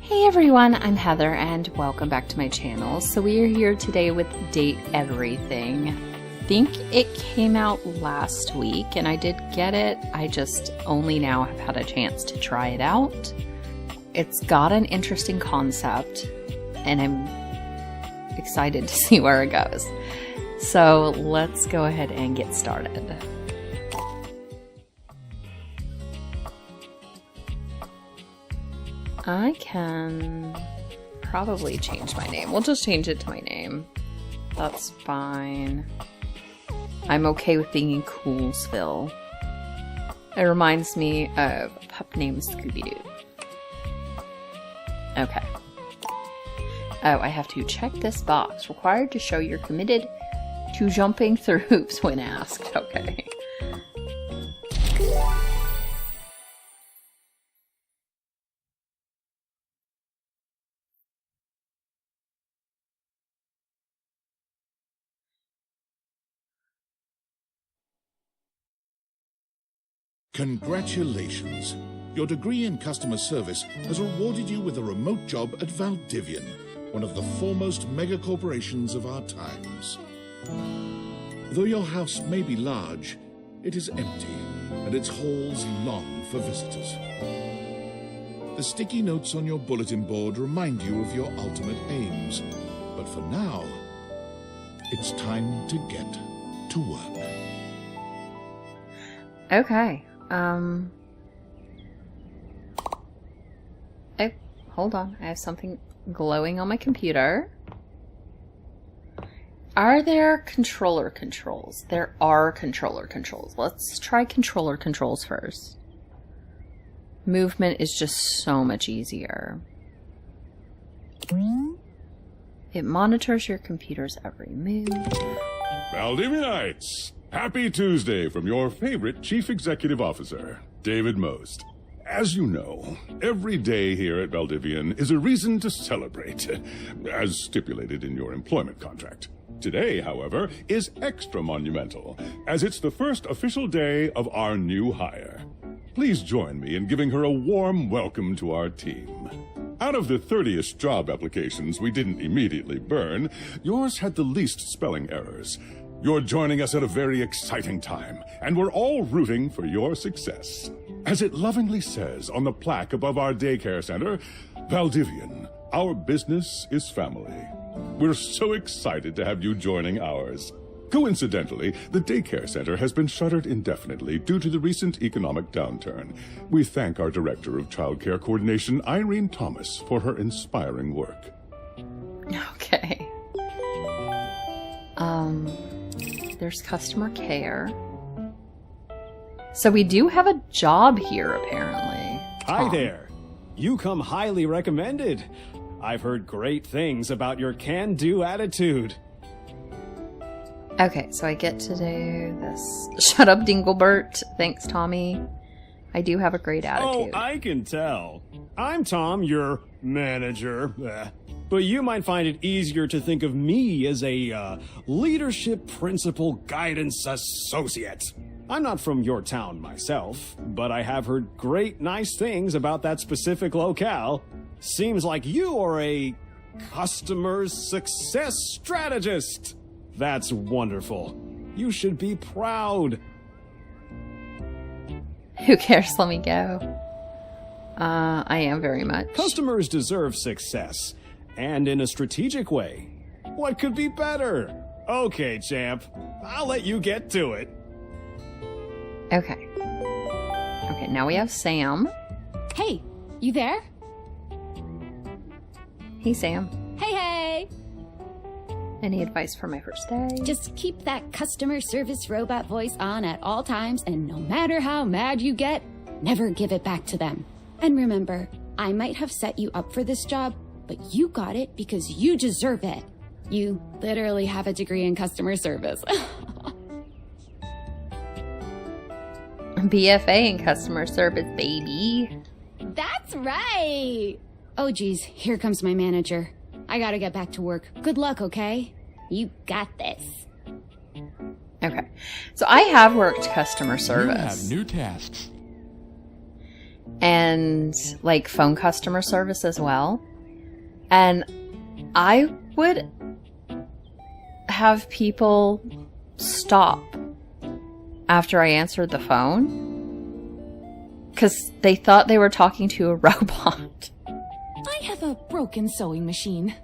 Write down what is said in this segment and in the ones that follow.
Hey everyone, I'm Heather and welcome back to my channel. So we are here today with Date Everything. I think it came out last week and I did get it. I just only now have had a chance to try it out. It's got an interesting concept and I'm excited to see where it goes. So let's go ahead and get started. I can probably change my name. We'll just change it to my name. That's fine. I'm okay with being in Coolsville. It reminds me of a pup named Scooby-Doo. Okay. Oh, I have to check this box. Required to show you're committed to jumping through hoops when asked. Okay. Congratulations! Your degree in customer service has rewarded you with a remote job at Valdivian, one of the foremost mega corporations of our times. Though your house may be large, it is empty, and its halls long for visitors. The sticky notes on your bulletin board remind you of your ultimate aims, but for now, it's time to get to work. Okay. Oh, hold on. I have something glowing on my computer. Are there controller controls? There are controller controls. Let's try controller controls first. Movement is just so much easier. It monitors your computer's every move. Valdivianites! Happy Tuesday from your favorite Chief Executive Officer, David Most. As you know, every day here at Valdivian is a reason to celebrate, as stipulated in your employment contract. Today, however, is extra monumental, as it's the first official day of our new hire. Please join me in giving her a warm welcome to our team. Out of the 30-ish job applications we didn't immediately burn, yours had the least spelling errors. You're joining us at a very exciting time, and we're all rooting for your success. As it lovingly says on the plaque above our daycare center, Valdivian, our business is family. We're so excited to have you joining ours. Coincidentally, the daycare center has been shuttered indefinitely due to the recent economic downturn. We thank our Director of Child Care Coordination, Irene Thomas, for her inspiring work. Okay. There's customer care. So we do have a job here, apparently. Hi there. You come highly recommended. I've heard great things about your can-do attitude. Okay, so I get to do this. Shut up, Dinglebert. Thanks, Tommy. I do have a great attitude. Oh, I can tell. I'm Tom, your manager. But you might find it easier to think of me as a leadership principal guidance associate. I'm not from your town myself, but I have heard great nice things about that specific locale. Seems like you are a customer success strategist. That's wonderful. You should be proud. Who cares? Let me go. I am very much. Customers deserve success. And in a strategic way. What could be better? Okay, champ. I'll let you get to it. Okay. Okay, now we have Sam. Hey, you there? Hey, Sam. Hey! Any advice for my first day? Just keep that customer service robot voice on at all times, and no matter how mad you get, never give it back to them. And remember, I might have set you up for this job, but you got it because you deserve it. You literally have a degree in customer service. BFA in customer service, baby. That's right! Oh geez, here comes my manager. I gotta get back to work. Good luck, okay? You got this. Okay, so I have worked customer service. You have new tasks. and like phone customer service as well. And I would have people stop after I answered the phone because they thought they were talking to a robot. I have a broken sewing machine.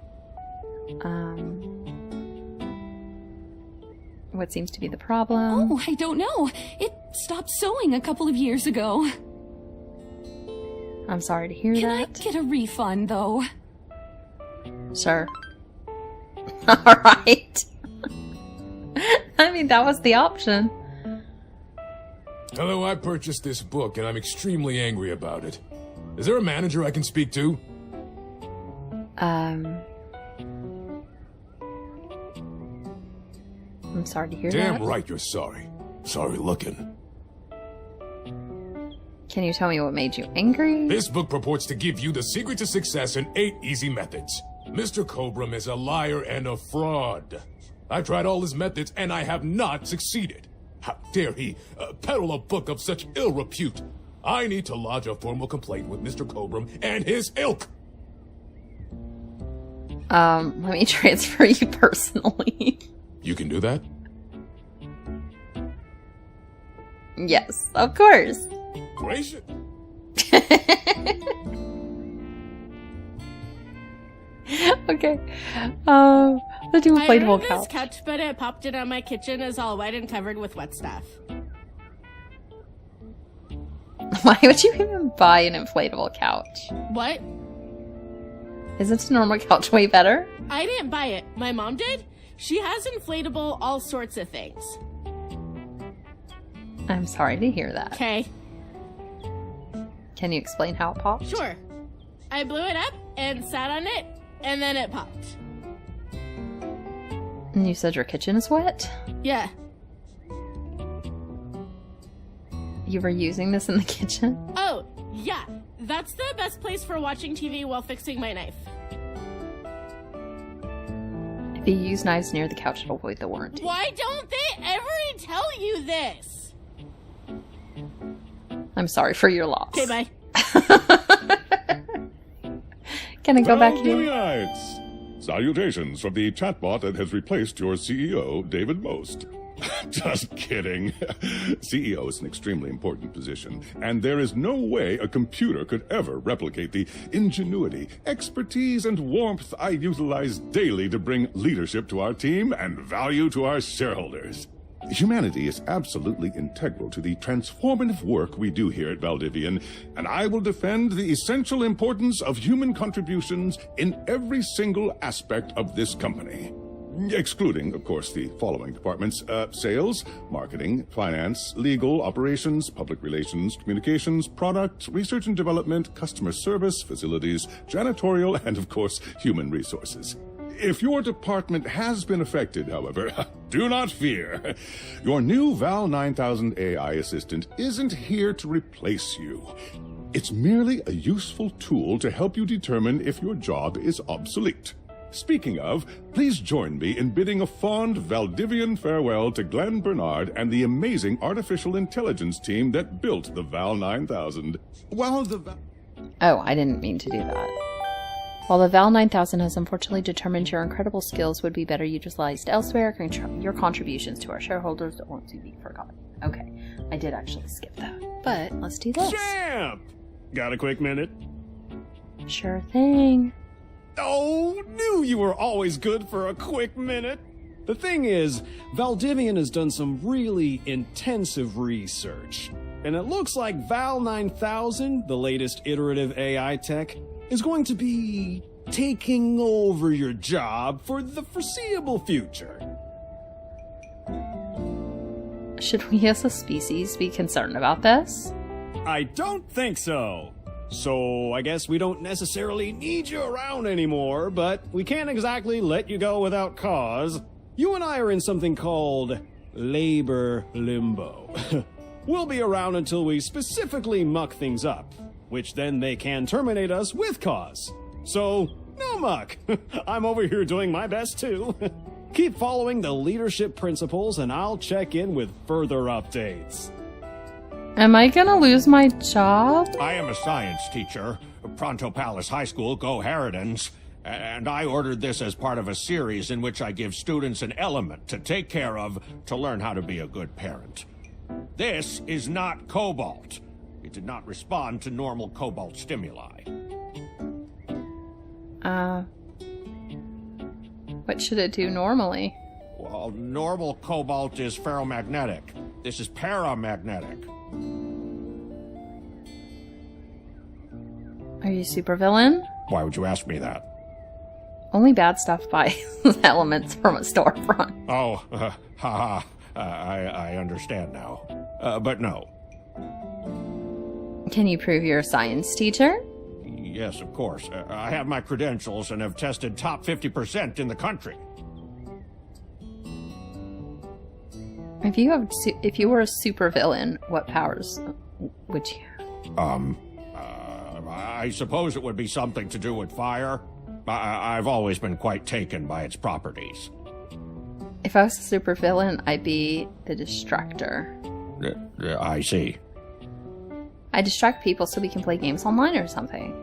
What seems to be the problem? Oh, I don't know. It stopped sewing a couple of years ago. I'm sorry to hear Can I that. get a refund, though? Sure. All right. I mean, that was the option. Hello, I purchased this book and I'm extremely angry about it. Is there a manager I can speak to? I'm sorry to hear that. Damn right you're sorry. Sorry looking. Can you tell me what made you angry? This book purports to give you the secret to success in 8 easy methods. Mr. Cobram is a liar and a fraud. I've tried all his methods and I have not succeeded. How dare he peddle a book of such ill repute? I need to lodge a formal complaint with Mr. Cobram and his ilk. Let me transfer you personally. You can do that? Yes, of course. Gracious. Okay. Let's do I inflatable ordered this couch. couch, but it popped in on my kitchen is all wet and covered with wet stuff. Why would you even buy an inflatable couch? What? Isn't a normal couch way better? I didn't buy it. My mom did. She has inflatable all sorts of things. I'm sorry to hear that. Okay. Can you explain how it popped? Sure. I blew it up and sat on it, and then it popped. And you said your kitchen is wet? Yeah. You were using this in the kitchen? Oh, yeah. That's the best place for watching TV while fixing my knife. If you use knives near the couch, it'll void the warranty. Why don't they ever tell you this? I'm sorry for your loss. Okay, bye. Can I go back here? Valdivianites! Salutations from the chatbot that has replaced your CEO, David Most. Just kidding. CEO is an extremely important position, and there is no way a computer could ever replicate the ingenuity, expertise, and warmth I utilize daily to bring leadership to our team and value to our shareholders. Humanity is absolutely integral to the transformative work we do here at Valdivian, and I will defend the essential importance of human contributions in every single aspect of this company. Excluding, of course, the following departments: sales, marketing, finance, legal, operations, public relations, communications, product, research and development, customer service, facilities, janitorial, and, of course, human resources. If your department has been affected, however, do not fear. Your new Val 9000 AI assistant isn't here to replace you. It's merely a useful tool to help you determine if your job is obsolete. Speaking of, please join me in bidding a fond Valdivian farewell to Glenn Bernard and the amazing artificial intelligence team that built the Val 9000. While the Oh, I didn't mean to do that. While the Val 9000 has unfortunately determined your incredible skills would be better utilized elsewhere, your contributions to our shareholders don't want to be forgotten. Okay, I did actually skip that. But let's do this. Champ! Got a quick minute? Sure thing. Oh, knew you were always good for a quick minute. The thing is, Valdivian has done some really intensive research. And it looks like Val 9000, the latest iterative AI tech, is going to be taking over your job for the foreseeable future. Should we as a species be concerned about this? I don't think so. So I guess we don't necessarily need you around anymore, but we can't exactly let you go without cause. You and I are in something called labor limbo. We'll be around until we specifically muck things up, which then they can terminate us with cause. So, no muck. I'm over here doing my best too. Keep following the leadership principles and I'll check in with further updates. Am I gonna lose my job? I am a science teacher, Pronto Palace High School, Go Harridans, and I ordered this as part of a series in which I give students an element to take care of to learn how to be a good parent. This is not Cobalt. It did not respond to normal Cobalt stimuli. What should it do normally? Well, normal Cobalt is ferromagnetic. This is paramagnetic. Are you supervillain? Why would you ask me that? Only bad stuff buys elements from a storefront. Oh, haha. I understand now. But no. Can you prove you're a science teacher? Yes, of course. I have my credentials and have tested top 50% in the country. If you were a supervillain, what powers would you have? I suppose it would be something to do with fire. I've always been quite taken by its properties. If I was a supervillain, I'd be the distractor. I see. I distract people so we can play games online or something.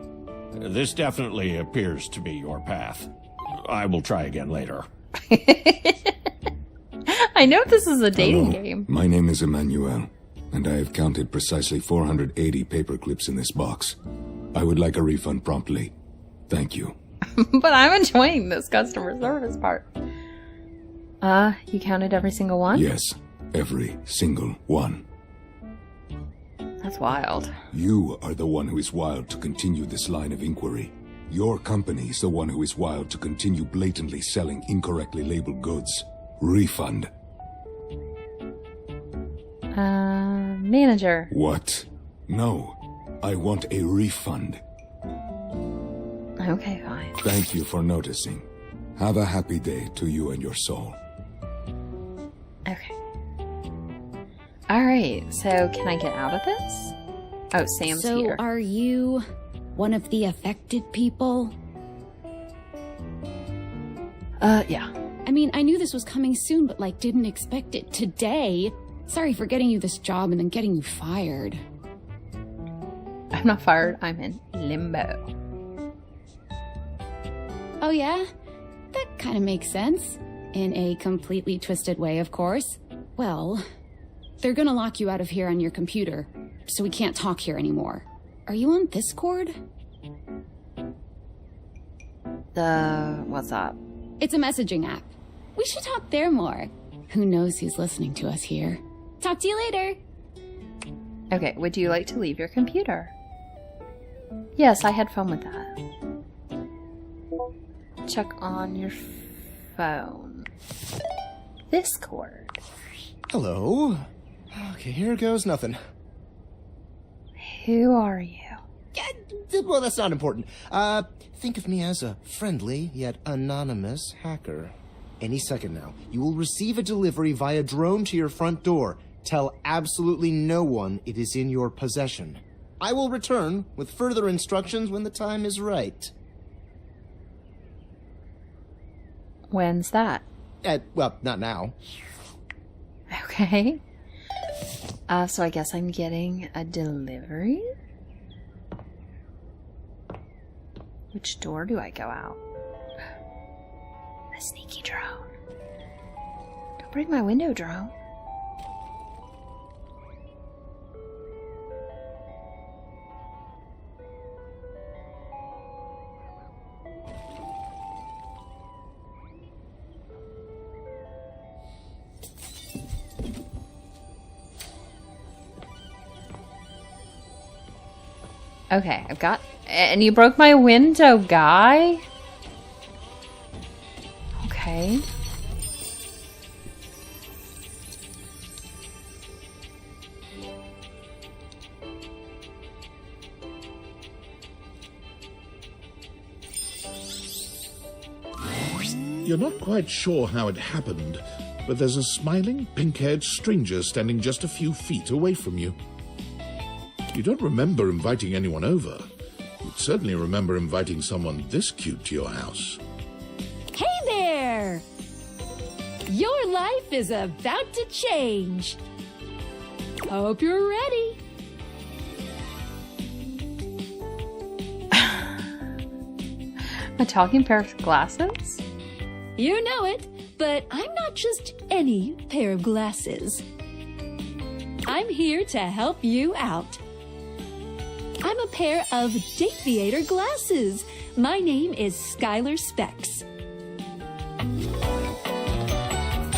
This definitely appears to be your path. I will try again later. I know this is a dating Hello. game. My name is Emmanuel, and I have counted precisely 480 paper clips in this box. I would like a refund promptly. Thank you. But I'm enjoying this customer service part. You counted every single one? Yes, every single one. That's wild. You are the one who is wild to continue this line of inquiry. Your company is the one who is wild to continue blatantly selling incorrectly labeled goods. Refund. Manager. What? No. I want a refund. Okay, fine. Thank you for noticing. Have a happy day to you and your soul. Okay. Alright, so can I get out of this? Oh, Sam's So here. are you one of the affected people? Yeah. I mean, I knew this was coming soon, but like didn't expect it today. Sorry for getting you this job and then getting you fired. I'm not fired, I'm in limbo. Oh yeah? That kind of makes sense. In a completely twisted way, of course. Well, they're gonna lock you out of here on your computer, so we can't talk here anymore. Are you on Discord? What's up? It's a messaging app. We should talk there more. Who knows who's listening to us here. Talk to you later. Okay, would you like to leave your computer? Yes, I had fun with that. Check on your phone. Discord. Hello. Okay, here goes nothing. Who are you? Yeah, well, that's not important. Think of me as a friendly yet anonymous hacker. Any second now, you will receive a delivery via drone to your front door. Tell absolutely no one it is in your possession. I will return with further instructions when the time is right. When's that? Well, not now. Okay. So I guess I'm getting a delivery? Which door do I go out? A sneaky drone. Don't break my window, drone. Okay, I've got... And you broke my window, guy? Okay. You're not quite sure how it happened, but there's a smiling, pink-haired stranger standing just a few feet away from you. You don't remember inviting anyone over. You'd certainly remember inviting someone this cute to your house. Hey there! Your life is about to change. Hope you're ready. A talking pair of glasses? You know it, but I'm not just any pair of glasses. I'm here to help you out. I'm a pair of Dateviator glasses. My name is Skylar Specs.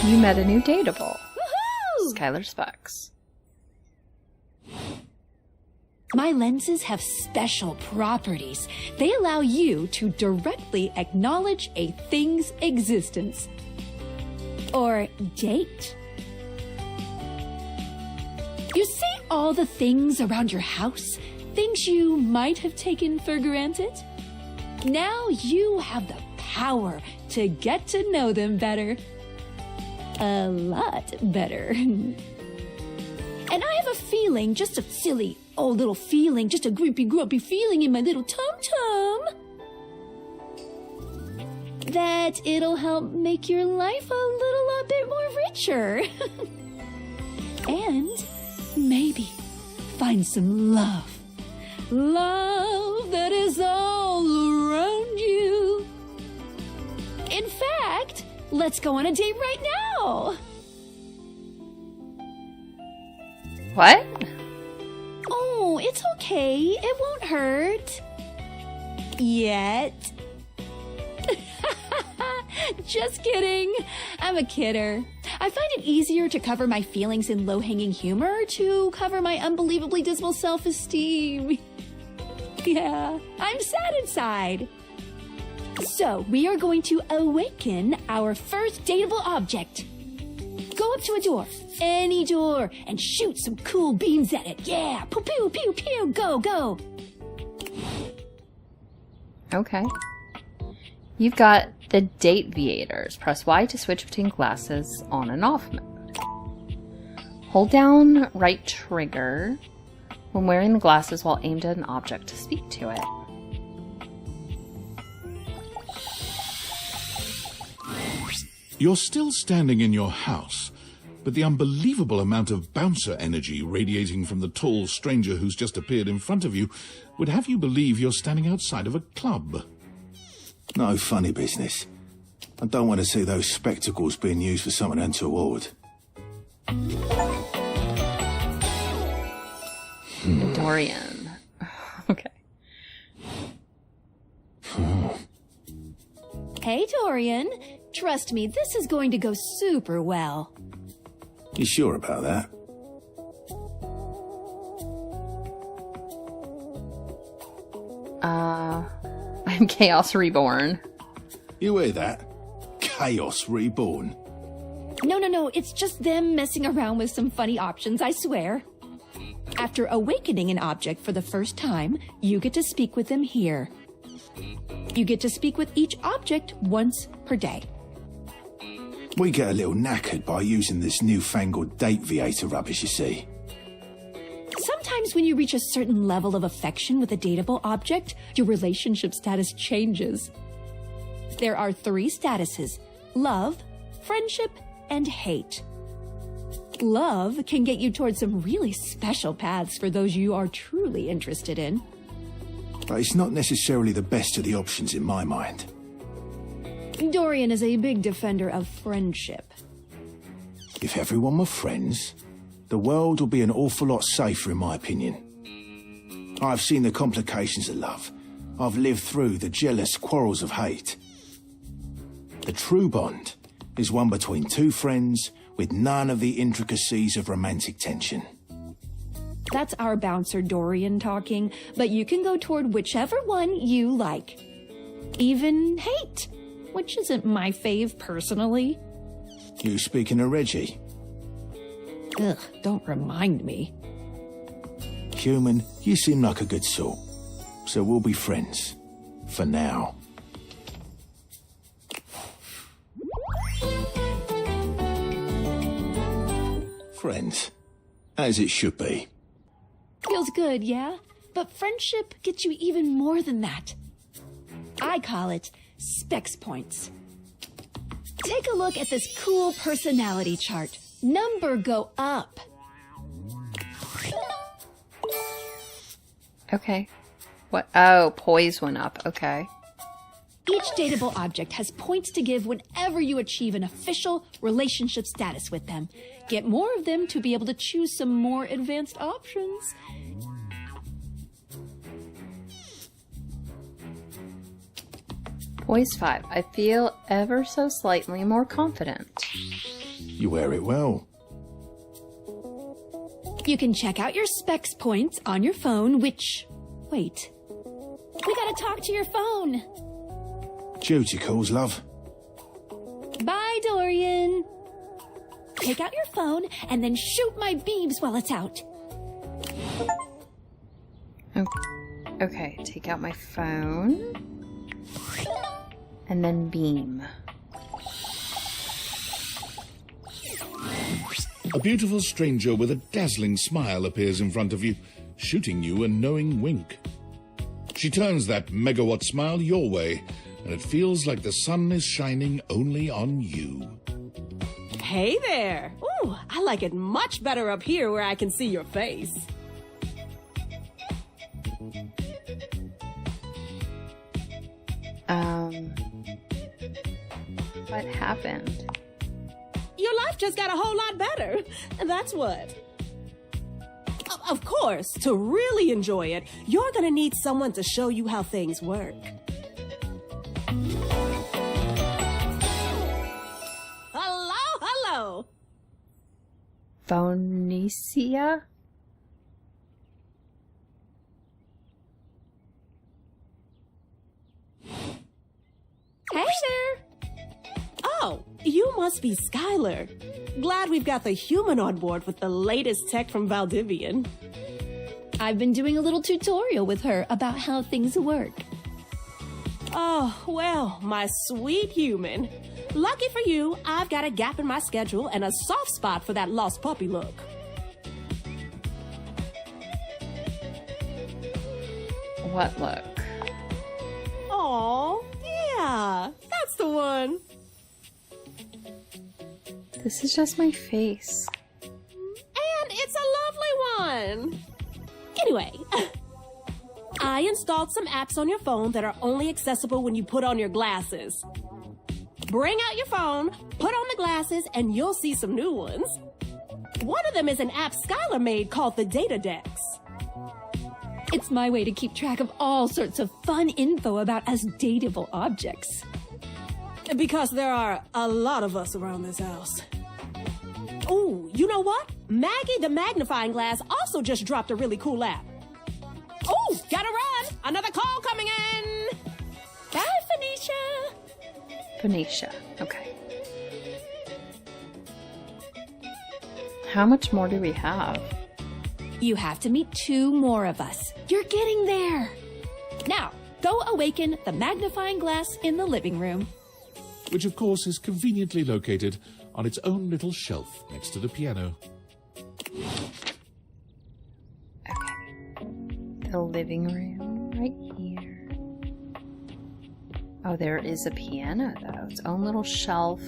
You met a new dateable. Woohoo! Skylar Specs. My lenses have special properties. They allow you to directly acknowledge a thing's existence. Or date. You see all the things around your house? Things you might have taken for granted? Now you have the power to get to know them better. A lot better. And I have a feeling, just a silly old little feeling, just a grumpy feeling in my little tum-tum, that it'll help make your life a little bit more richer. And maybe find some love. Love that is all around you. In fact, let's go on a date right now. What? Oh, it's okay. It won't hurt. Yet. Just kidding. I'm a kidder. I find it easier to cover my feelings in low-hanging humor to cover my unbelievably dismal self-esteem. Yeah, I'm sad inside. So, we are going to awaken our first dateable object. Go up to a door, any door, and shoot some cool beams at it. Yeah, pew, pew, pew, pew, go, go. Okay. You've got the Dateviators. Press Y to switch between glasses on and off mode. Hold down right trigger when wearing the glasses while aimed at an object to speak to it. You're still standing in your house, but the unbelievable amount of bouncer energy radiating from the tall stranger who's just appeared in front of you would have you believe you're standing outside of a club. No funny business. I don't want to see those spectacles being used for something untoward. Dorian. Okay. Hey, Dorian. Trust me, this is going to go super well. You sure about that? I'm Chaos Reborn. You hear that? Chaos Reborn. No, it's just them messing around with some funny options, I swear. After awakening an object for the first time, you get to speak with them here. You get to speak with each object once per day. We get a little knackered by using this newfangled Dateviator rubbish, you see. Sometimes when you reach a certain level of affection with a dateable object, your relationship status changes. There are 3 statuses: love, friendship, and hate. Love can get you towards some really special paths for those you are truly interested in. But it's not necessarily the best of the options in my mind. Dorian is a big defender of friendship. If everyone were friends, the world would be an awful lot safer, in my opinion. I've seen the complications of love. I've lived through the jealous quarrels of hate. The true bond is one between 2 friends with none of the intricacies of romantic tension. That's our bouncer Dorian talking, but you can go toward whichever one you like. Even hate, which isn't my fave personally. You speaking of Reggie? Ugh, don't remind me. Human, you seem like a good sort. So we'll be friends. For now. Friends. As it should be. Feels good, yeah? But friendship gets you even more than that. I call it Specs Points. Take a look at this cool personality chart. Number go up. Okay. What? Oh, poise went up. Okay. Each dateable object has points to give whenever you achieve an official relationship status with them. Get more of them to be able to choose some more advanced options. Voice 5. I feel ever so slightly more confident. You wear it well. You can check out your specs points on your phone, which... Wait. We gotta talk to your phone. Duty calls, love. Bye, Dorian. Take out your phone and then shoot my beams while it's out. Okay, take out my phone. And then beam. A beautiful stranger with a dazzling smile appears in front of you, shooting you a knowing wink. She turns that megawatt smile your way, and it feels like the sun is shining only on you. Hey there! Ooh, I like it much better up here where I can see your face. What happened? Your life just got a whole lot better. That's what. Of course, to really enjoy it, you're gonna need someone to show you how things work. Hello! Phoenicia? Hey there! Oh, you must be Skylar. Glad we've got the human on board with the latest tech from Valdivian. I've been doing a little tutorial with her about how things work. Oh, well, my sweet human. Lucky for you, I've got a gap in my schedule and a soft spot for that lost puppy look. What look? Aw, yeah, that's the one. This is just my face. And it's a lovely one. Anyway, I installed some apps on your phone that are only accessible when you put on your glasses. Bring out your phone, put on the glasses, and you'll see some new ones. One of them is an app Skylar made called the Data Dex. It's my way to keep track of all sorts of fun info about us dateable objects. Because there are a lot of us around this house. Ooh, you know what? Maggie the Magnifying Glass also just dropped a really cool app. Ooh, gotta run! Another call coming in! Bye, Phoenicia! Phoenicia. Okay. How much more do we have? You have to meet 2 more of us. You're getting there. Now, go awaken the magnifying glass in the living room. Which, of course, is conveniently located on its own little shelf next to the piano. Okay. The living room right here. Oh, there is a piano, though. Its own little shelf.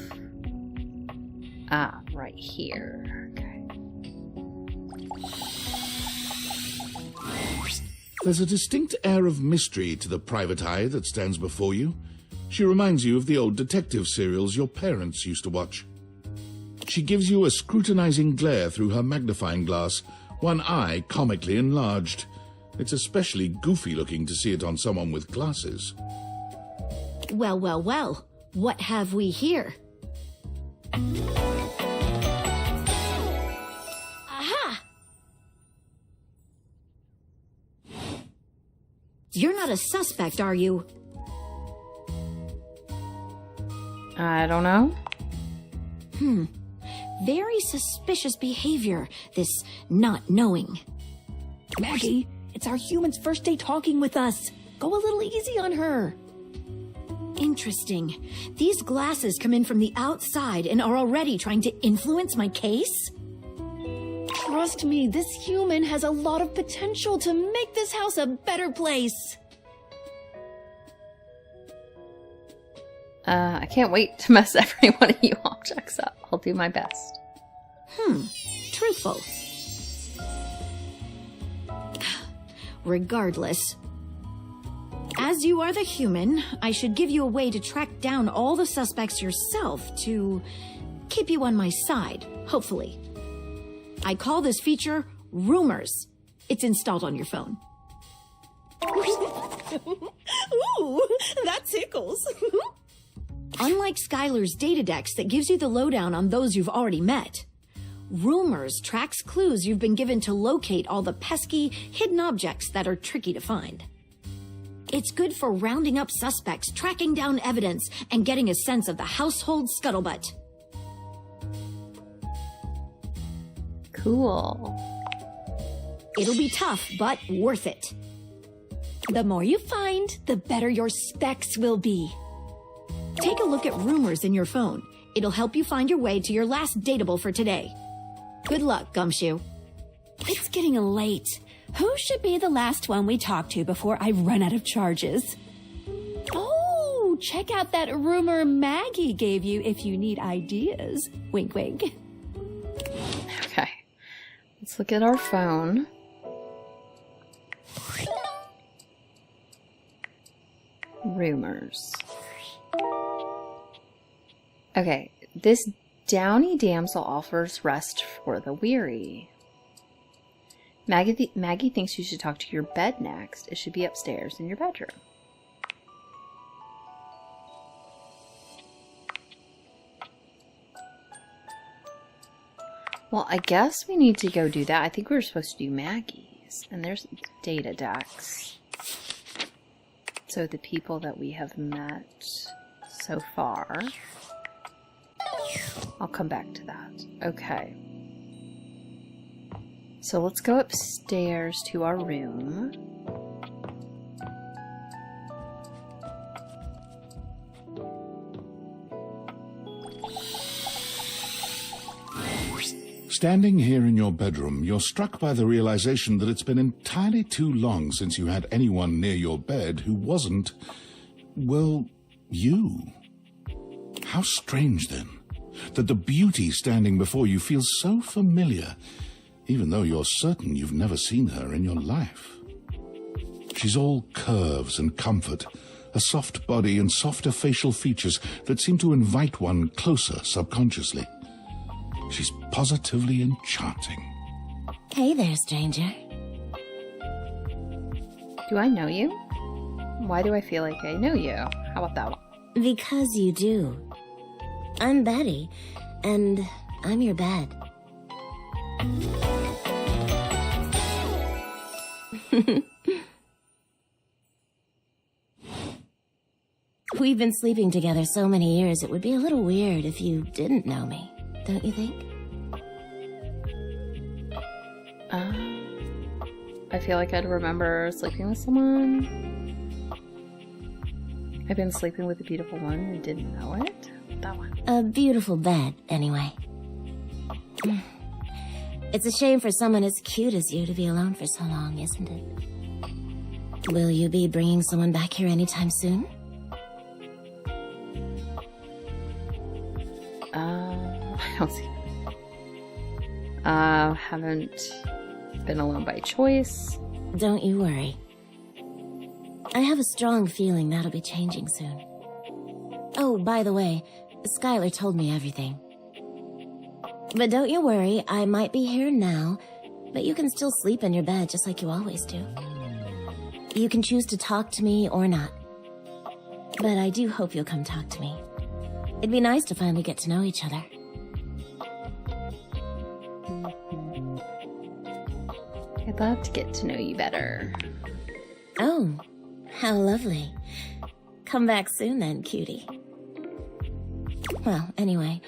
Ah, right here. Okay. There's a distinct air of mystery to the private eye that stands before you. She reminds you of the old detective serials your parents used to watch. She gives you a scrutinizing glare through her magnifying glass, one eye comically enlarged. It's especially goofy looking to see it on someone with glasses. Well, well, well. What have we here? Aha! You're not a suspect, are you? I don't know. Very suspicious behavior, this not knowing. Maggie, it's our human's first day talking with us. Go a little easy on her. Interesting. These glasses come in from the outside and are already trying to influence my case? Trust me, this human has a lot of potential to make this house a better place. I can't wait to mess every one of you objects up. I'll do my best. Truthful. As you are the human, I should give you a way to track down all the suspects yourself to keep you on my side, hopefully. I call this feature Rumors. It's installed on your phone. Ooh, that tickles. Unlike Skylar's Datadex that gives you the lowdown on those you've already met, Rumors tracks clues you've been given to locate all the pesky, hidden objects that are tricky to find. It's good for rounding up suspects, tracking down evidence, and getting a sense of the household scuttlebutt. Cool. It'll be tough, but worth it. The more you find, the better your specs will be. Take a look at Rumors in your phone. It'll help you find your way to your last dateable for today. Good luck, Gumshoe. It's getting late. Who should be the last one we talk to before I run out of charges? Oh, check out that rumor Maggie gave you if you need ideas. Wink, wink. Okay. Let's look at our phone. Rumors. Okay, this downy damsel offers rest for the weary. Maggie thinks you should talk to your bed next. It should be upstairs in your bedroom. Well, I guess we need to go do that. I think we were supposed to do Maggie's. And there's Datadex. So the people that we have met so far. I'll come back to that. Okay. So let's go upstairs to our room. Standing here in your bedroom, you're struck by the realization that it's been entirely too long since you had anyone near your bed who wasn't, well, you. How strange, then, that the beauty standing before you feels so familiar, even though you're certain you've never seen her in your life. She's all curves and comfort, a soft body and softer facial features that seem to invite one closer subconsciously. She's positively enchanting. Hey there, stranger. Do I know you? Why do I feel like I know you? How about that one? Because you do. I'm Betty, and I'm your bed. We've been sleeping together so many years, it would be a little weird if you didn't know me, don't you think? I feel like I'd remember sleeping with someone. I've been sleeping with a beautiful one and didn't know it. That one. A beautiful bed, anyway. It's a shame for someone as cute as you to be alone for so long, isn't it? Will you be bringing someone back here anytime soon? I don't see. Haven't been alone by choice. Don't you worry. I have a strong feeling that'll be changing soon. Oh, by the way, Skylar told me everything. But don't you worry, I might be here now, but you can still sleep in your bed just like you always do. You can choose to talk to me or not. But I do hope you'll come talk to me. It'd be nice to finally get to know each other. I'd love to get to know you better. Oh, how lovely. Come back soon then, cutie. Well, anyway,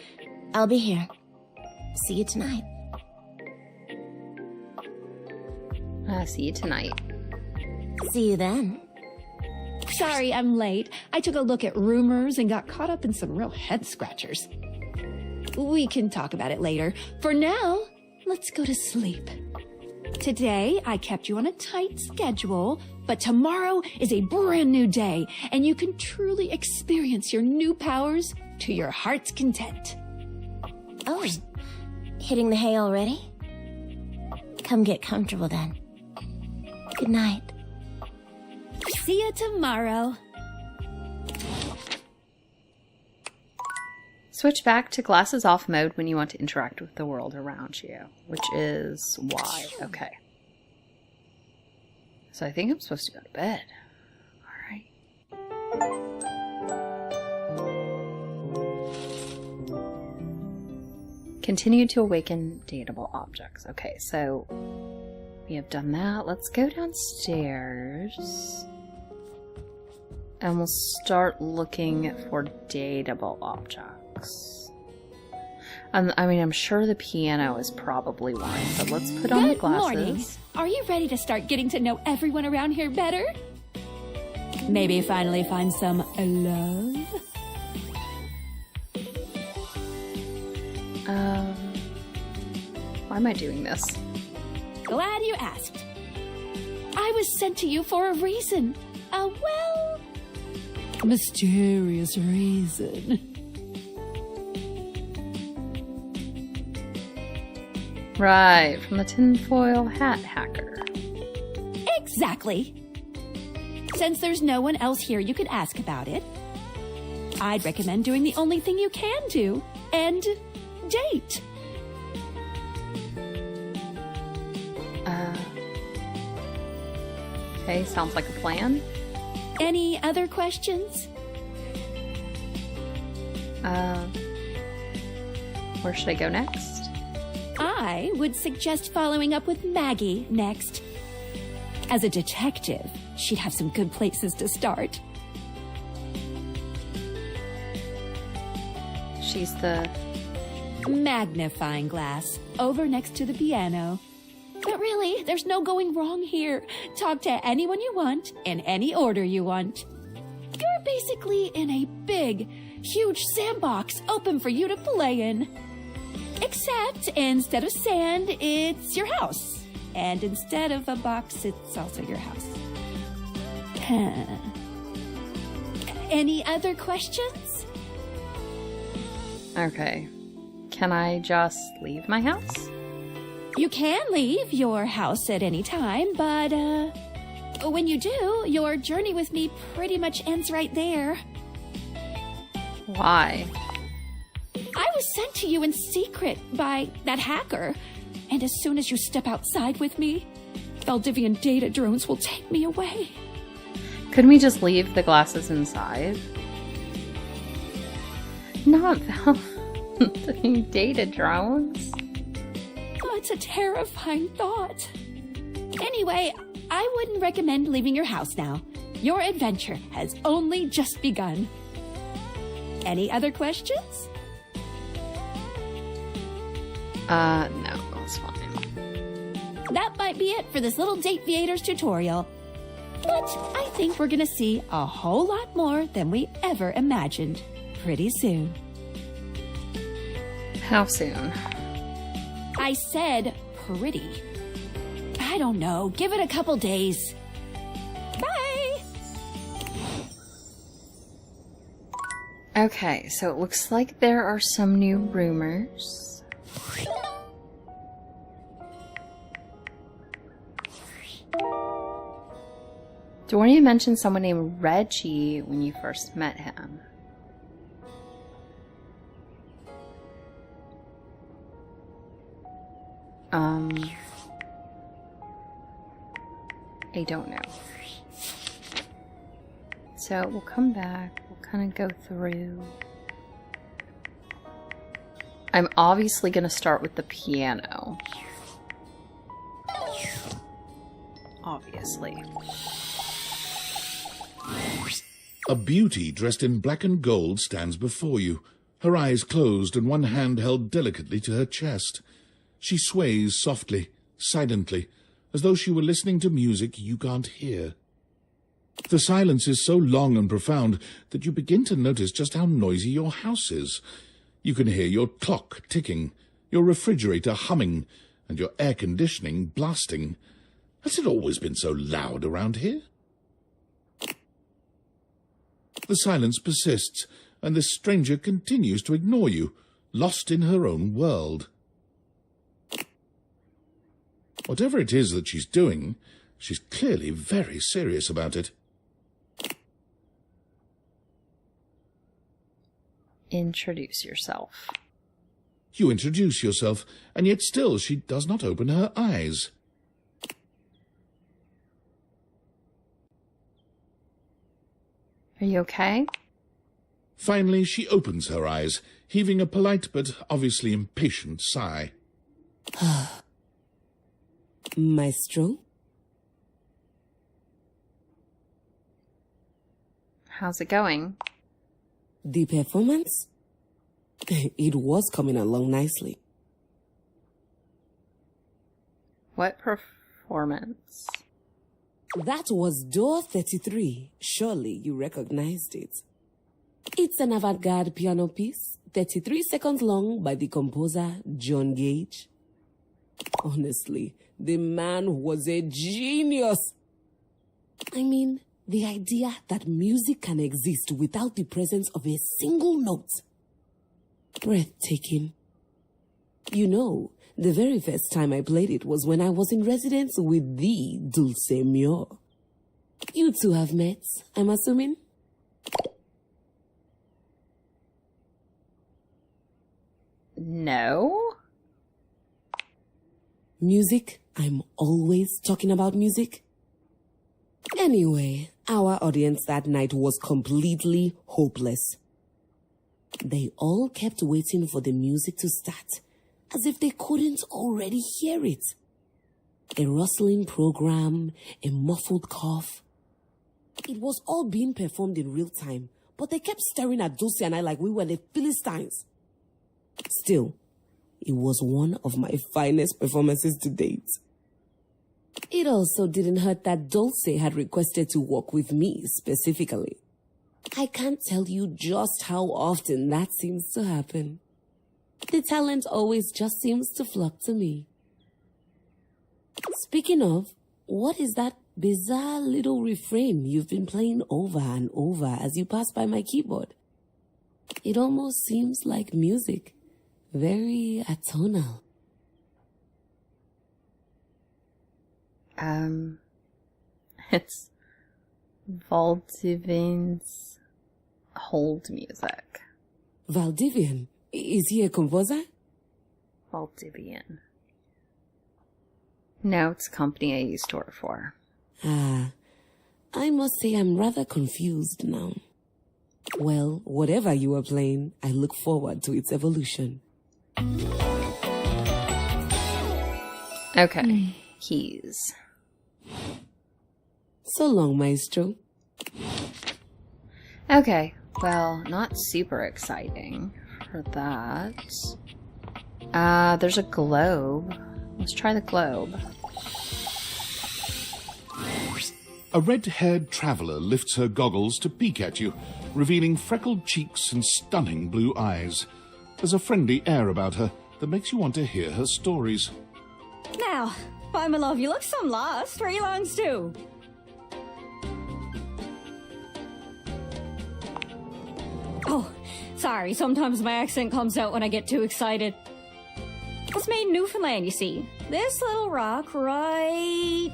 I'll be here. See you tonight. See you tonight. See you then. Sorry, I'm late. I took a look at Rumors and got caught up in some real head scratchers. We can talk about it later. For now, let's go to sleep. Today, I kept you on a tight schedule, but tomorrow is a brand new day, and you can truly experience your new powers to your heart's content. Oh, hitting the hay already? Come get comfortable then. Good night. See you tomorrow. Switch back to glasses off mode when you want to interact with the world around you, which is Y. Okay. So I think I'm supposed to go to bed. Continue to awaken dateable objects. Okay, so we have done that. Let's go downstairs. And we'll start looking for dateable objects. I mean, I'm sure the piano is probably one, but let's put on the glasses. Good morning. Are you ready to start getting to know everyone around here better? Maybe finally find some love? Why am I doing this? Glad you asked. I was sent to you for a reason. A, well, mysterious reason. Right, from the tinfoil hat hacker. Exactly. Since there's no one else here you could ask about it, I'd recommend doing the only thing you can do, and date. Okay, sounds like a plan. Any other questions? Where should I go next? I would suggest following up with Maggie next. As a detective, she'd have some good places to start. She's the magnifying glass over next to the piano. But really, there's no going wrong here. Talk to anyone you want, in any order you want. You're basically in a big, huge sandbox open for you to play in. Except instead of sand, it's your house. And instead of a box, it's also your house. Any other questions? Okay. Can I just leave my house? You can leave your house at any time, but when you do, your journey with me pretty much ends right there. Why? I was sent to you in secret by that hacker, and as soon as you step outside with me, Valdivian data drones will take me away. Couldn't we just leave the glasses inside? Not Valdivian data drones. Oh, it's a terrifying thought. Anyway, I wouldn't recommend leaving your house now. Your adventure has only just begun. Any other questions? No, that's fine. That might be it for this little Date Viators tutorial. But I think we're gonna see a whole lot more than we ever imagined pretty soon. How soon? I said pretty. I don't know. Give it a couple days. Bye! Okay, so it looks like there are some new rumors. Dornia mentioned someone named Reggie when you first met him. I don't know. So we'll come back, we'll kind of go through. I'm obviously going to start with the piano. Obviously. A beauty dressed in black and gold stands before you, her eyes closed and one hand held delicately to her chest. She sways softly, silently, as though she were listening to music you can't hear. The silence is so long and profound that you begin to notice just how noisy your house is. You can hear your clock ticking, your refrigerator humming, and your air conditioning blasting. Has it always been so loud around here? The silence persists, and this stranger continues to ignore you, lost in her own world. Whatever it is that she's doing, she's clearly very serious about it. Introduce yourself. You introduce yourself, and yet still she does not open her eyes. Are you okay? Finally, she opens her eyes, heaving a polite but obviously impatient sigh. Maestro? How's it going? The performance? It was coming along nicely. What performance? That was Door 33. Surely you recognized it. It's an avant-garde piano piece, 33 seconds long, by the composer John Gage. Honestly, the man was a genius. I mean, the idea that music can exist without the presence of a single note. Breathtaking. You know, the very first time I played it was when I was in residence with the Dulce Mio. You two have met, I'm assuming? No. Music? I'm always talking about music. Anyway, our audience that night was completely hopeless. They all kept waiting for the music to start, as if they couldn't already hear it. A rustling program, a muffled cough. It was all being performed in real time, but they kept staring at Dulce and I like we were the Philistines. Still, it was one of my finest performances to date. It also didn't hurt that Dulce had requested to work with me specifically. I can't tell you just how often that seems to happen. The talent always just seems to flock to me. Speaking of, what is that bizarre little refrain you've been playing over and over as you pass by my keyboard? It almost seems like music. Very atonal. It's Valdivian's hold music. Valdivian? Is he a composer? Valdivian. No, it's a company I used to work for. I must say I'm rather confused now. Well, whatever you are playing, I look forward to its evolution. Okay, keys. So long, Maestro. Okay, well, not super exciting for that. There's a globe. Let's try the globe. A red-haired traveller lifts her goggles to peek at you, revealing freckled cheeks and stunning blue eyes. There's a friendly air about her that makes you want to hear her stories. Now, why, my love, you look some lost. Where are you longs to? Oh, sorry, sometimes my accent comes out when I get too excited. It's made in Newfoundland, you see. This little rock right...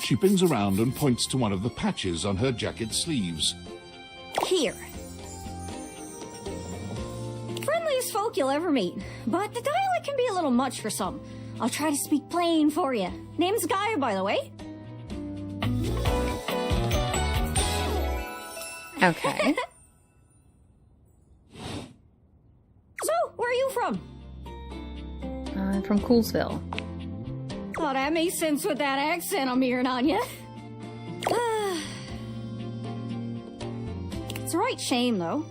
She bends around and points to one of the patches on her jacket sleeves. here. Friendliest folk you'll ever meet, but the dialect can be a little much for some. I'll try to speak plain for you. Name's Gaia, by the way. Okay. So, where are you from? I'm from Coolsville. Oh, that makes sense with that accent I'm hearing on you. It's a right shame, though.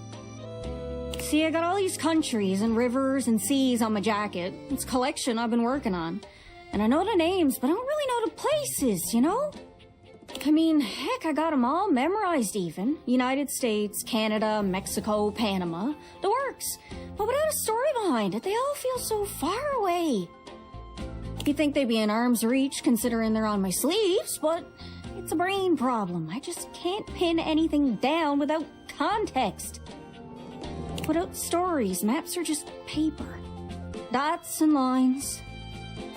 See, I got all these countries and rivers and seas on my jacket. It's a collection I've been working on. And I know the names, but I don't really know the places, you know? I mean, heck, I got them all memorized even. United States, Canada, Mexico, Panama. The works. But without a story behind it, they all feel so far away. You'd think they'd be in arm's reach considering they're on my sleeves, but it's a brain problem. I just can't pin anything down without context. Without stories, maps are just paper. Dots and lines.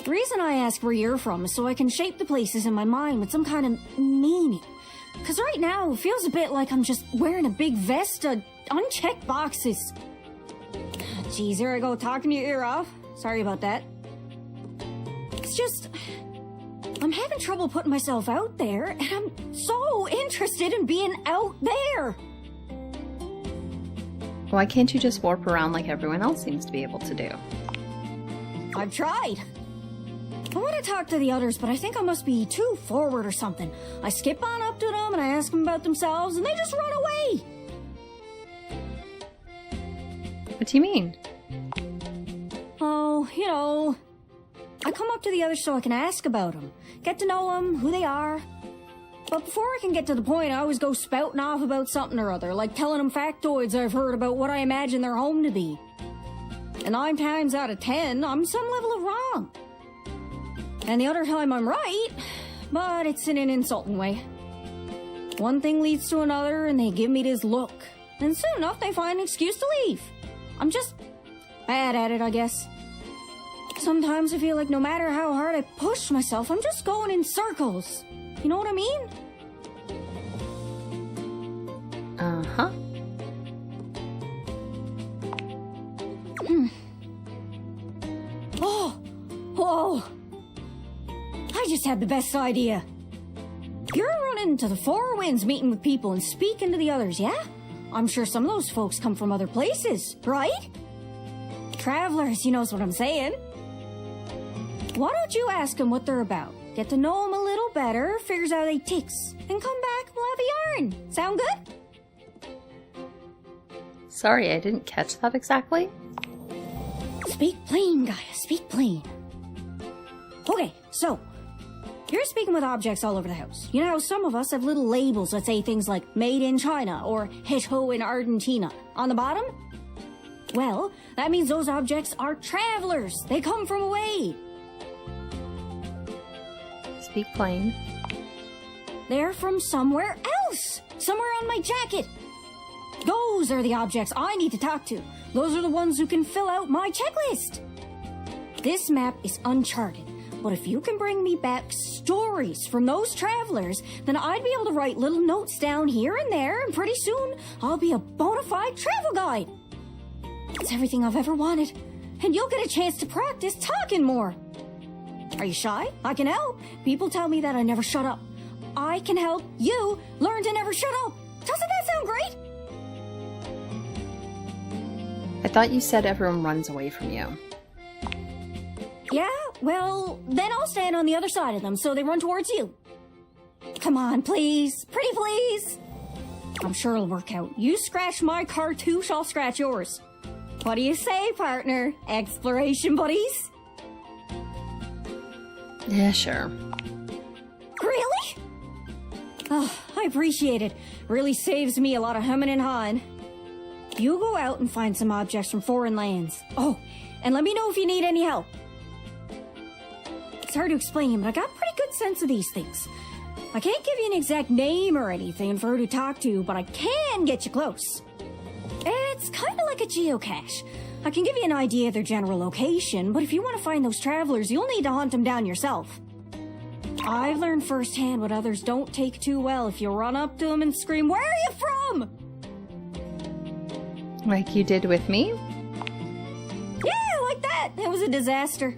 The reason I ask where you're from is so I can shape the places in my mind with some kind of meaning. Because right now, it feels a bit like I'm just wearing a big vest of unchecked boxes. Jeez, here I go talking your ear off. Sorry about that. It's just, I'm having trouble putting myself out there, and I'm so interested in being out there. Why can't you just warp around like everyone else seems to be able to do? I've tried. I want to talk to the others, but I think I must be too forward or something. I skip on up to them and I ask them about themselves, and they just run away. What do you mean? Oh, you know, I come up to the others so I can ask about them, get to know them, who they are. But before I can get to the point, I always go spouting off about something or other, like telling them factoids I've heard about what I imagine their home to be. And 9 times out of 10, I'm some level of wrong. And the other time I'm right, but it's in an insulting way. One thing leads to another, and they give me this look. And soon enough, they find an excuse to leave. I'm just bad at it, I guess. Sometimes I feel like no matter how hard I push myself, I'm just going in circles. You know what I mean? Uh-huh. Oh! Whoa! I just had the best idea. You're running to the Four Winds meeting with people and speaking to the others, yeah? I'm sure some of those folks come from other places, right? Travelers, you knows what I'm saying. Why don't you ask them what they're about? Get to know them a little better, figures out they ticks, and come back, we'll have a yarn. Sound good? Sorry, I didn't catch that exactly. Speak plain, Gaia, speak plain. Okay, so, you're speaking with objects all over the house. You know how some of us have little labels that say things like made in China or het ho in Argentina on the bottom? Well, that means those objects are travelers. They come from away. Speak plain. They're from somewhere else. Somewhere on my jacket. Those are the objects I need to talk to. Those are the ones who can fill out my checklist. This map is uncharted. But if you can bring me back stories from those travelers, then I'd be able to write little notes down here and there, and pretty soon I'll be a bona fide travel guide. It's everything I've ever wanted, and you'll get a chance to practice talking more. Are you shy? I can help. People tell me that I never shut up. I can help you learn to never shut up. Doesn't that sound great? I thought you said everyone runs away from you. Yeah, well, then I'll stand on the other side of them so they run towards you. Come on, please. Pretty please. I'm sure it'll work out. You scratch my cartouche, I'll scratch yours. What do you say, partner? Exploration buddies? Yeah, sure. Really? Oh, I appreciate it. Really saves me a lot of humming and hawing. You go out and find some objects from foreign lands. Oh, and let me know if you need any help. It's hard to explain, but I got a pretty good sense of these things. I can't give you an exact name or anything for who to talk to, but I can get you close. It's kind of like a geocache. I can give you an idea of their general location, but if you want to find those travelers, you'll need to hunt them down yourself. I've learned firsthand what others don't take too well if you run up to them and scream, "Where are you from?" Like you did with me? Yeah, like that. That was a disaster.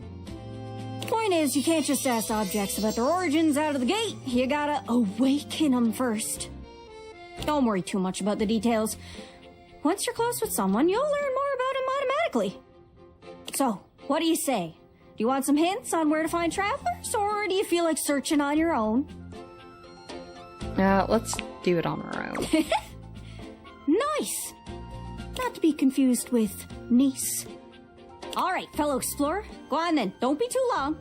Point is, you can't just ask objects about their origins out of the gate. You gotta awaken them first. Don't worry too much about the details. Once you're close with someone, you'll learn more about them automatically. So, what do you say? Do you want some hints on where to find travelers, or do you feel like searching on your own? Let's do it on our own. Nice! Not to be confused with niece. Alright, fellow explorer, go on then. Don't be too long.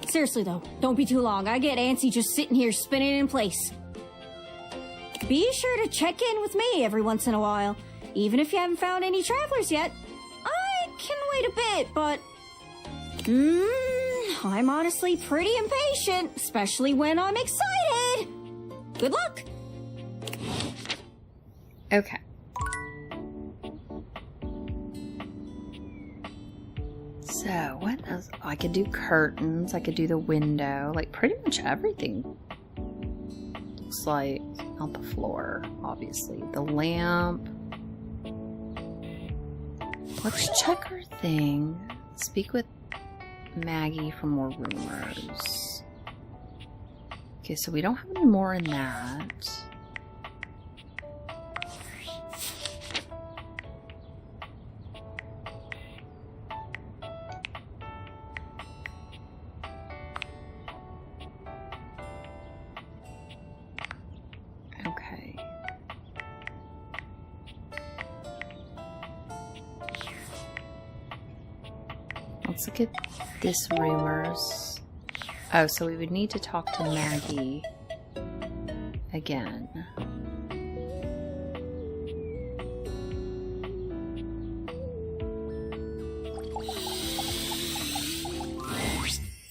Seriously though, don't be too long. I get antsy just sitting here spinning in place. Be sure to check in with me every once in a while. Even if you haven't found any travelers yet. I can wait a bit, but... I'm honestly pretty impatient, especially when I'm excited. Good luck! Okay. So, what else? Oh, I could do curtains, I could do the window, like pretty much everything. Looks like, not the floor, obviously. The lamp. Let's check our thing. Speak with Maggie for more rumors. Okay, so we don't have any more in that. Okay. Let's look at this rumors. Oh, so we would need to talk to Maggie again.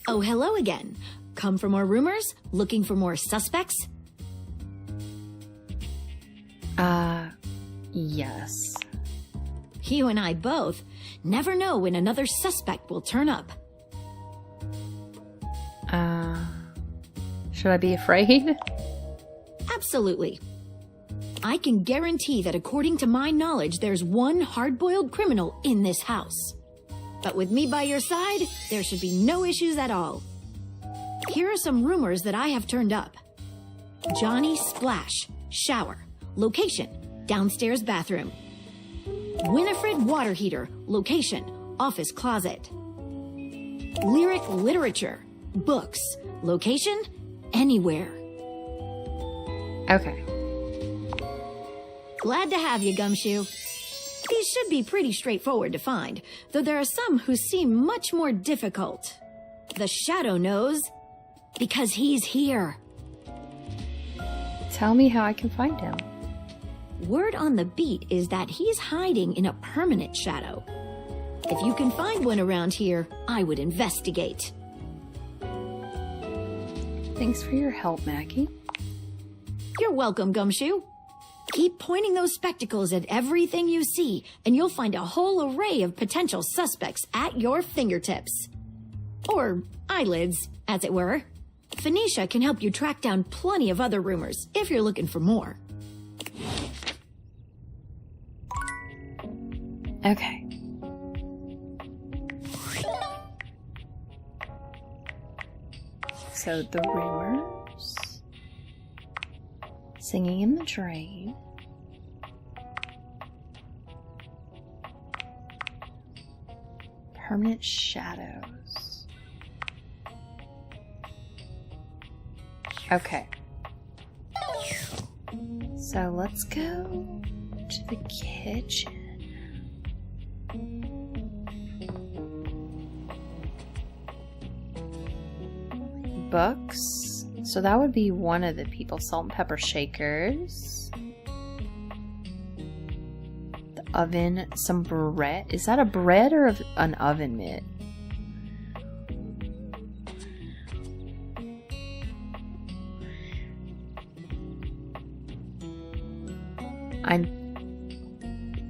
Oh, hello again. Come for more rumors? Looking for more suspects? Yes. You and I both. Never know when another suspect will turn up. Should I be afraid? Absolutely. I can guarantee that according to my knowledge, there's one hard-boiled criminal in this house. But with me by your side, there should be no issues at all. Here are some rumors that I have turned up. Johnny Splash, shower. Location, downstairs bathroom. Winifred water heater, location, office closet. Lyric literature, books, location, anywhere. Okay. Glad to have you, Gumshoe. These should be pretty straightforward to find, though there are some who seem much more difficult. The Shadow knows, because he's here. Tell me how I can find him. Word on the beat is that he's hiding in a permanent shadow. If you can find one around here, I would investigate. Thanks for your help, Maggie. You're welcome, Gumshoe. Keep pointing those spectacles at everything you see, and you'll find a whole array of potential suspects at your fingertips. Or eyelids, as it were. Phoenicia can help you track down plenty of other rumors, if you're looking for more. Okay. So the rumors, singing in the drain, permanent shadows. Okay. So let's go to the kitchen. Books. So that would be one of the people. Salt and pepper shakers. The oven. Some bread. Is that a bread or an oven mitt?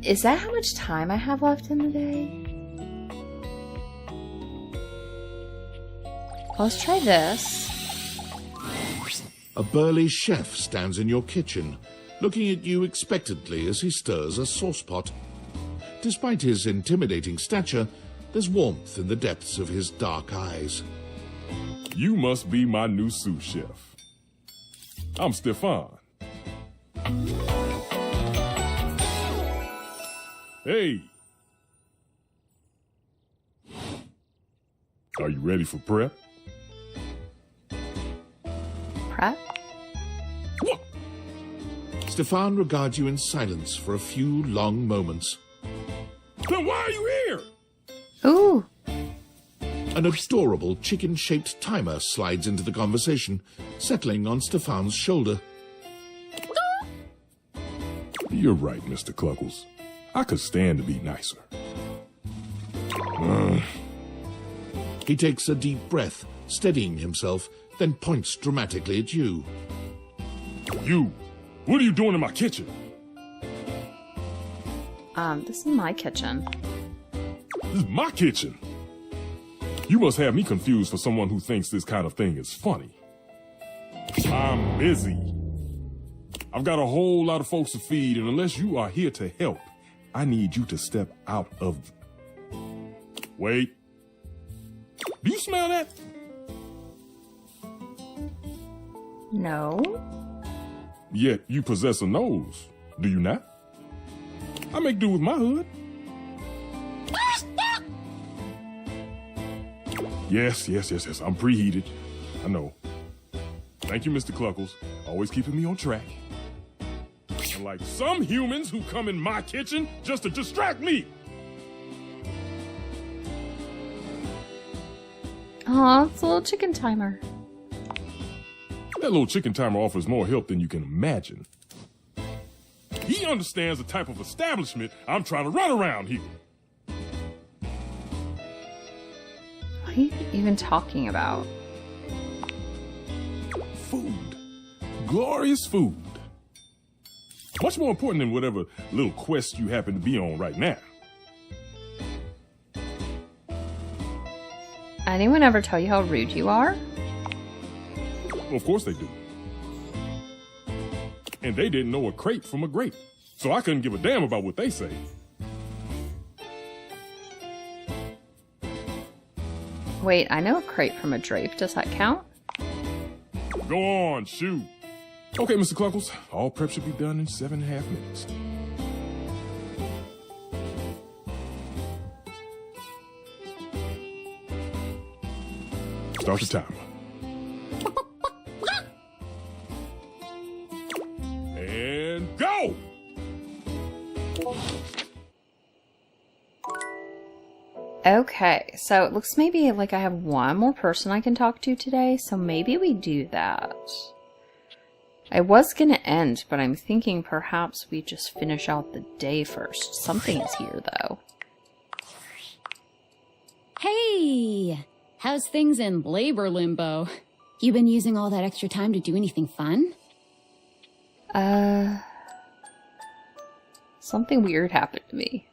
Is that how much time I have left in the day? Let's try this. A burly chef stands in your kitchen, looking at you expectantly as he stirs a saucepot. Despite his intimidating stature, there's warmth in the depths of his dark eyes. You must be my new sous chef. I'm Stefan. Hey! Are you ready for prep? Prep? What? Stefan regards you in silence for a few long moments. Then why are you here? Ooh! An adorable chicken-shaped timer slides into the conversation, settling on Stefan's shoulder. You're right, Mr. Cluckles. I could stand to be nicer. He takes a deep breath, steadying himself, then points dramatically at you. You! What are you doing in my kitchen? This is my kitchen. This is my kitchen! You must have me confused for someone who thinks this kind of thing is funny. I'm busy. I've got a whole lot of folks to feed, and unless you are here to help, I need you to step out of Wait. Do you smell that? No. Yet you possess a nose, do you not? I make do with my hood. Yes. I'm preheated. I know. Thank you, Mr. Cluckles. Always keeping me on track. Unlike some humans who come in my kitchen just to distract me. Aw, it's a little chicken timer. That little chicken timer offers more help than you can imagine. He understands the type of establishment I'm trying to run around here. What are you even talking about? Food. Glorious food. Much more important than whatever little quest you happen to be on right now. Anyone ever tell you how rude you are? Well, of course they do. And they didn't know a crate from a grape, so I couldn't give a damn about what they say. Wait, I know a crepe from a drape. Does that count? Go on, shoot. Okay, Mr. Cluckles, all prep should be done in 7.5 minutes. Start the timer. And go! Okay, so it looks maybe like I have one more person I can talk to today, so maybe we do that. I was gonna end, but I'm thinking perhaps we just finish out the day first. Something is here, though. Hey! How's things in labor limbo? You been using all that extra time to do anything fun? Something weird happened to me.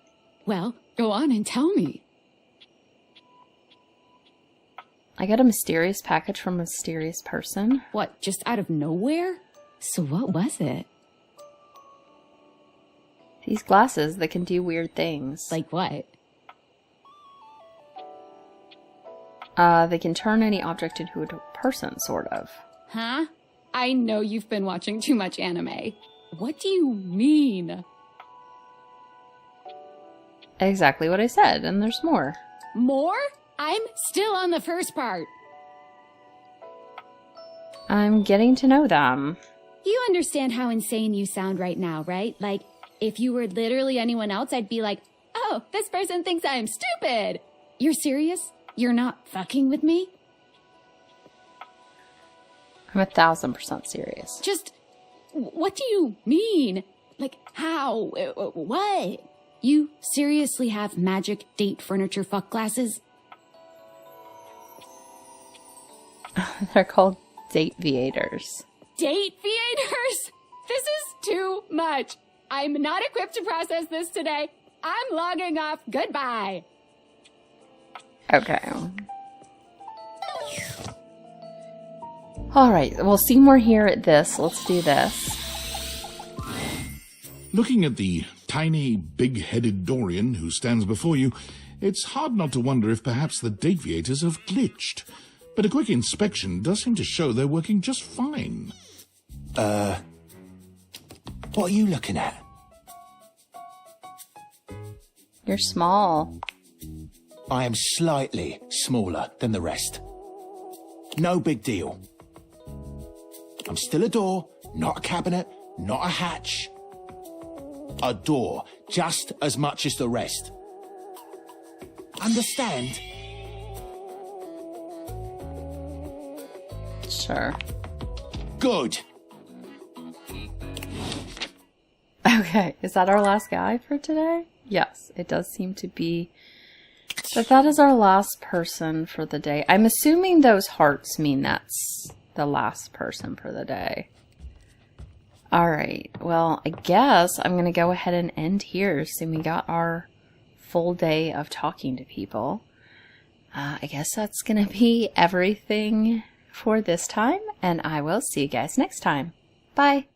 Well, go on and tell me. I got a mysterious package from a mysterious person. What, just out of nowhere? So what was it? These glasses that can do weird things. Like what? They can turn any object into a person, sort of. Huh? I know you've been watching too much anime. What do you mean? Exactly what I said, and there's more. More? I'm still on the first part. I'm getting to know them. You understand how insane you sound right now, right? Like, if you were literally anyone else, I'd be like, oh, this person thinks I'm stupid. You're serious? You're not fucking with me? I'm 1,000% serious. Just, what do you mean? Like, how? What? You seriously have magic date furniture fuck glasses? They're called date viators. Date viators? This is too much. I'm not equipped to process this today. I'm logging off. Goodbye. Okay. Alright, well, Seymour here at this. Let's do this. Looking at the tiny, big-headed Dorian who stands before you, it's hard not to wonder if perhaps the Dateviators have glitched. But a quick inspection does seem to show they're working just fine. What are you looking at? You're small. I am slightly smaller than the rest. No big deal. I'm still a door, not a cabinet, not a hatch. A door, just as much as the rest. Understand? Sure. Good. Okay, is that our last guy for today? Yes, it does seem to be that is our last person for the day. I'm assuming those hearts mean that's the last person for the day. Alright, well, I guess I'm going to go ahead and end here. So we got our full day of talking to people. I guess that's going to be everything for this time, and I will see you guys next time. Bye!